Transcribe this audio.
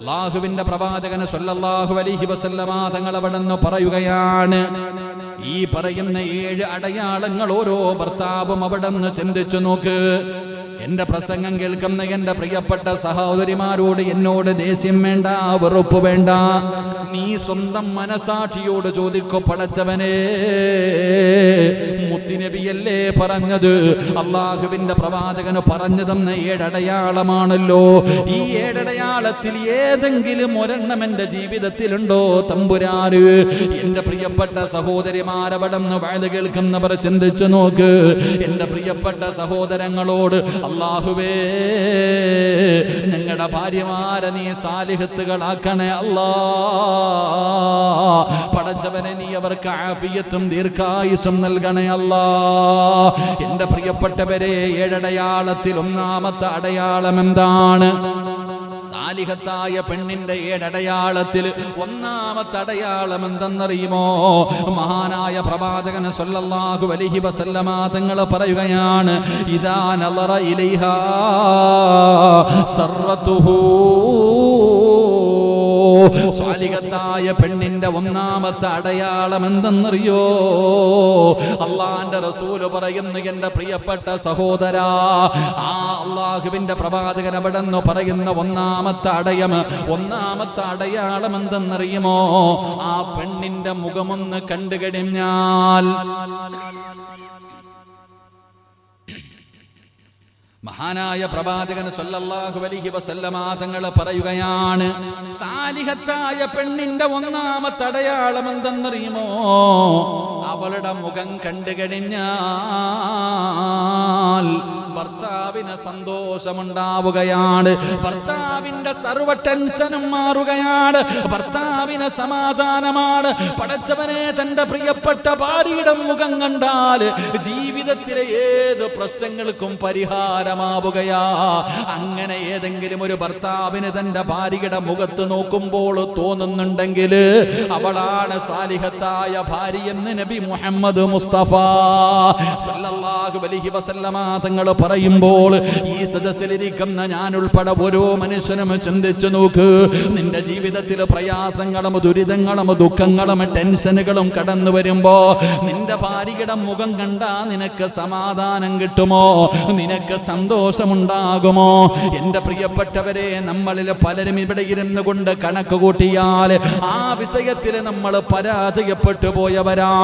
അല്ലാഹുവിന്റെ പ്രവാചകൻ സല്ലല്ലാഹു അലൈഹി വസല്ലമ തങ്ങൾ അവിടുന്ന് പറയുകയാണ്, ഈ പറയുന്ന 7 അടയാളങ്ങൾ ഓരോ ഭർത്താവും അവിടുന്ന് ചിന്തിച്ചു നോക്ക്. എന്റെ പ്രസംഗം കേൾക്കുന്ന എന്റെ പ്രിയപ്പെട്ട സഹോദരിമാരോട് എന്നോട് ദേഷ്യം വേണ്ട, വെറുപ്പ് വേണ്ട. നീ സ്വന്തം മനസാക്ഷിയോട് ചോദിക്കോ, പടച്ചവനെ, മുത്തുനബിയല്ലേ പറഞ്ഞത്, അള്ളാഹുവിന്റെ പ്രവാചകന് പറഞ്ഞു തന്ന 7 അടയാളമാണല്ലോ. ഈ 7 അടയാളത്തിൽ ഏതെങ്കിലും ഒരെണ്ണം എന്റെ ജീവിതത്തിലുണ്ടോ തമ്പുരാന്? എന്റെ പ്രിയപ്പെട്ട സഹോദരിമാരവിടന്ന് വയത് കേൾക്കുന്നവർ ചിന്തിച്ചു നോക്ക്. എന്റെ പ്രിയപ്പെട്ട സഹോദരങ്ങളോട്, അല്ലാഹുവേ, ഞങ്ങളുടെ ഭാര്യമാരെ നീ സാലിഹത്തുകളാക്കണേ അല്ലാ. പടച്ചവനെ, നീ അവർക്ക് ആഫിയത്തും ദീർഘായുസ്സും നൽകണേ അല്ലാ. എന്റെ പ്രിയപ്പെട്ടവരെ, 7 അടയാളത്തിൽ ഒന്നാമത്തെ അടയാളം എന്താണ്? സാലിഹത്തായ പെണ്ണിന്റെ 7 അടയാളത്തിൽ ഒന്നാമത്തെ അടയാളം എന്തെന്നറിയുമോ? മഹാനായ പ്രവാചകൻ സല്ലല്ലാഹു അലൈഹി വസല്ലമ തങ്ങൾ പറയുകയാണ്, ഇദാ നളറ ഇലൈഹാ സർറതുഹു. സാലിഹത്തായ പെണ്ണിന്റെ ഒന്നാമത്തെ അടയാളം എന്തെന്നറിയോ? അള്ളാന്റെ റസൂല് പറയുന്നു, എന്റെ പ്രിയപ്പെട്ട സഹോദരാ, ആ അള്ളാഹുവിന്റെ പ്രവാചകൻ അവിടെന്ന് പറയുന്ന ഒന്നാമത്തെ അടയാളം എന്തെന്നറിയുമോ? ആ പെണ്ണിന്റെ മുഖമൊന്ന് കണ്ടു കഴിഞ്ഞാൽ, മഹാനായ പ്രവാചകൻ സല്ലല്ലാഹു അലൈഹി വസല്ലമ തങ്ങൾ പറയുകയാണ്, സാലിഹത്തായ പെണ്ണിന്റെ ഒന്നാമത്തെ അടയാളം എന്തെന്നറിയുമോ? അവളുടെ മുഖം കണ്ടു കഴിഞ്ഞാൽ ഭർത്താവിന് സന്തോഷമുണ്ടാവുകയാണ്, ഭർത്താവിന്റെ സർവ്വ ടെൻഷനും മാറുകയാണ്, ഭർത്താവിന് സമാധാനമാണ്. പടച്ചവനെ, തന്റെ പ്രിയപ്പെട്ട ഭാര്യയുടെ മുഖം കണ്ടാൽ ജീവിതത്തിലെ ഏത് പ്രശ്നങ്ങൾക്കും പരിഹാരമാവുകയാ. അങ്ങനെ ഏതെങ്കിലും ഒരു ഭർത്താവിന് തന്റെ ഭാര്യയുടെ മുഖത്ത് നോക്കുമ്പോൾ തോന്നുന്നുണ്ടെങ്കിൽ അവളാണ് സാലിഹത്തായ ഭാര്യയെന്ന് നബി മുഹമ്മദ് മുസ്തഫ സല്ലല്ലാഹു അലൈഹി വസല്ലമ തങ്ങൾ പറയുമ്പോൾ, ഈ സദസ്സിലിരിക്കുന്ന ഞാൻ ഉൾപ്പെടെ ഓരോ മനുഷ്യനും ചിന്തിച്ചു നോക്ക്. നിന്റെ ജീവിതത്തിൽ പ്രയാസങ്ങളും ദുരിതങ്ങളും ദുഃഖങ്ങളും ടെൻഷനുകളും കടന്നു വരുമ്പോ നിന്റെ ഭാര്യയുടെ മുഖം കണ്ടാ നിനക്ക് സമാധാനം കിട്ടുമോ? നിനക്ക് സന്തോഷമുണ്ടാകുമോ? എന്റെ പ്രിയപ്പെട്ടവരെ, നമ്മളിൽ പലരും ഇവിടെ ഇരുന്നു കൊണ്ട് കണക്ക് കൂട്ടിയാൽ ആ വിഷയത്തിൽ നമ്മൾ പരാജയപ്പെട്ടു പോയവരാണ്.